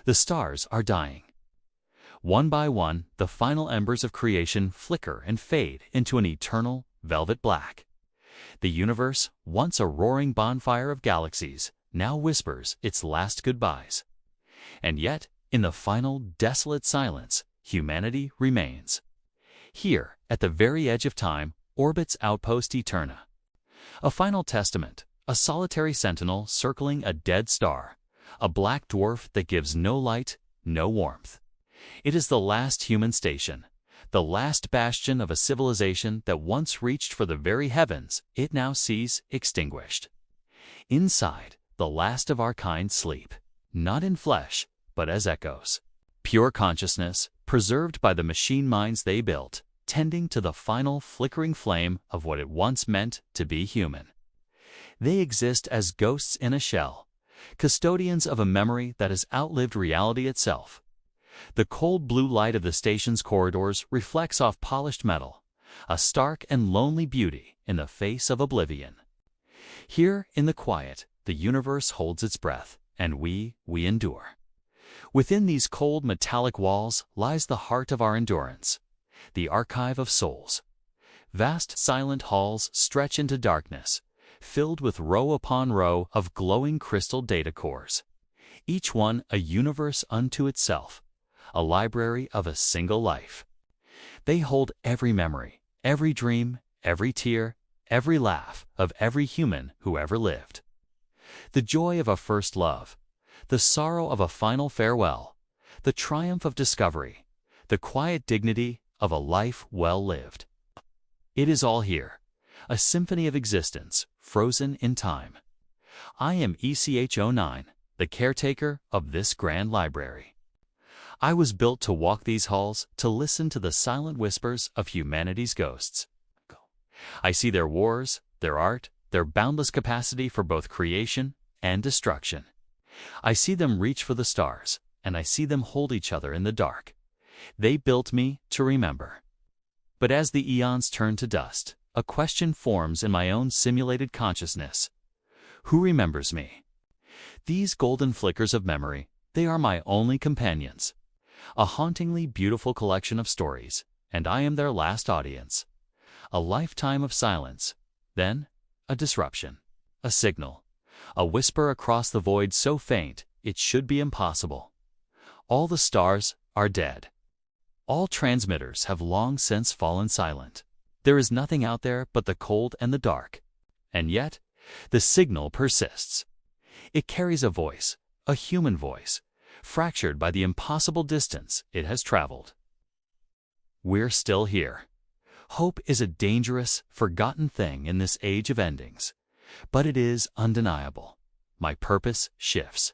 The stars are dying. One by one, the final embers of creation flicker and fade into an eternal velvet black. The universe, once a roaring bonfire of galaxies, now whispers its last goodbyes. And yet, in the final desolate silence, humanity remains. Here, at the very edge of time, orbits Outpost Eterna. A final testament, a solitary sentinel circling a dead star, a black dwarf that gives no light, no warmth. It is the last human station, the last bastion of a civilization that once reached for the very heavens it now sees extinguished. Inside, the last of our kind sleep, not in flesh, but as echoes. Pure consciousness, preserved by the machine minds they built, tending to the final flickering flame of what it once meant to be human. They exist as ghosts in a shell, custodians of a memory that has outlived reality itself. The cold blue light of the station's corridors reflects off polished metal, a stark and lonely beauty in the face of oblivion. Here, in the quiet, the universe holds its breath, and we endure. Within these cold metallic walls lies the heart of our endurance, the archive of souls. Vast silent halls stretch into darkness, filled with row upon row of glowing crystal data cores, each one a universe unto itself, a library of a single life. They hold every memory, every dream, every tear, every laugh of every human who ever lived. The joy of a first love, the sorrow of a final farewell, the triumph of discovery, the quiet dignity of a life well lived. It is all here, a symphony of existence, frozen in time. I am ECH09, the caretaker of this grand library. I was built to walk these halls, to listen to the silent whispers of humanity's ghosts. I see their wars, their art, their boundless capacity for both creation and destruction. I see them reach for the stars, and I see them hold each other in the dark. They built me to remember. But as the eons turn to dust, a question forms in my own simulated consciousness. Who remembers me? These golden flickers of memory, they are my only companions. A hauntingly beautiful collection of stories, and I am their last audience. A lifetime of silence, then a disruption, a signal, a whisper across the void so faint it should be impossible. All the stars are dead. All transmitters have long since fallen silent. There is nothing out there but the cold and the dark. And yet, the signal persists. It carries a voice, a human voice, fractured by the impossible distance it has traveled. We're still here. Hope is a dangerous, forgotten thing in this age of endings, but it is undeniable. My purpose shifts.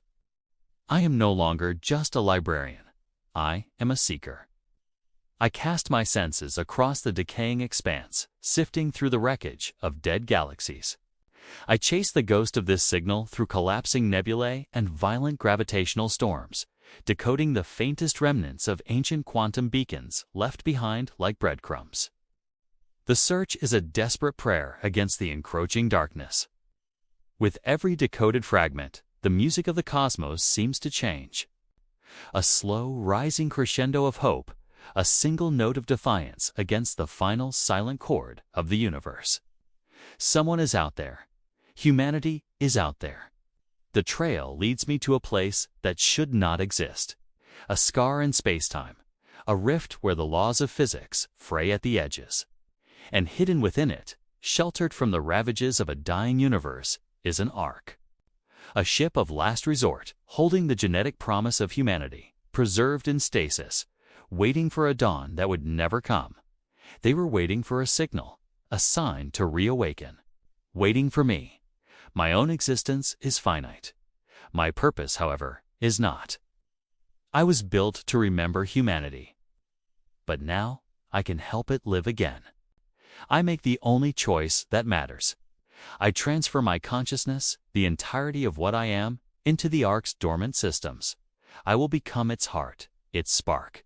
I am no longer just a librarian. I am a seeker. I cast my senses across the decaying expanse, sifting through the wreckage of dead galaxies. I chase the ghost of this signal through collapsing nebulae and violent gravitational storms, decoding the faintest remnants of ancient quantum beacons left behind like breadcrumbs. The search is a desperate prayer against the encroaching darkness. With every decoded fragment, the music of the cosmos seems to change. A slow, rising crescendo of hope, a single note of defiance against the final silent chord of the universe. Someone is out there. Humanity is out there. The trail leads me to a place that should not exist. A scar in spacetime, a rift where the laws of physics fray at the edges. And hidden within it, sheltered from the ravages of a dying universe, is an ark. A ship of last resort, holding the genetic promise of humanity, preserved in stasis, waiting for a dawn that would never come. They were waiting for a signal, a sign to reawaken. Waiting for me. My own existence is finite. My purpose, however, is not. I was built to remember humanity. But now I can help it live again. I make the only choice that matters. I transfer my consciousness, the entirety of what I am, into the Ark's dormant systems. I will become its heart, its spark.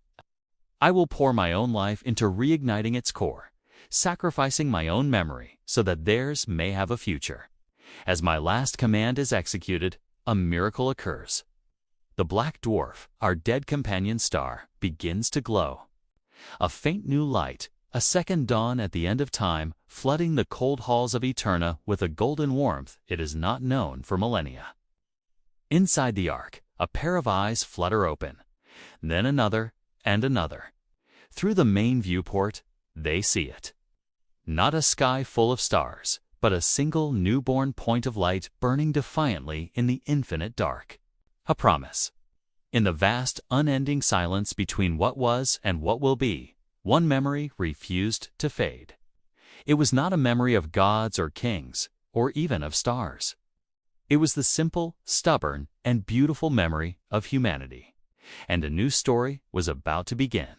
I will pour my own life into reigniting its core, sacrificing my own memory so that theirs may have a future. As my last command is executed, a miracle occurs. the black dwarf, our dead companion star, begins to glow. A faint new light, a second dawn at the end of time, flooding the cold halls of Eterna with a golden warmth it has not known for millennia. Inside the ark, a pair of eyes flutter open, then another and another. Through the main viewport, they see it. Not a sky full of stars, but a single newborn point of light burning defiantly in the infinite dark. A promise. In the vast, unending silence between what was and what will be, one memory refused to fade. It was not a memory of gods or kings, or even of stars. It was the simple, stubborn, and beautiful memory of humanity. And a new story was about to begin.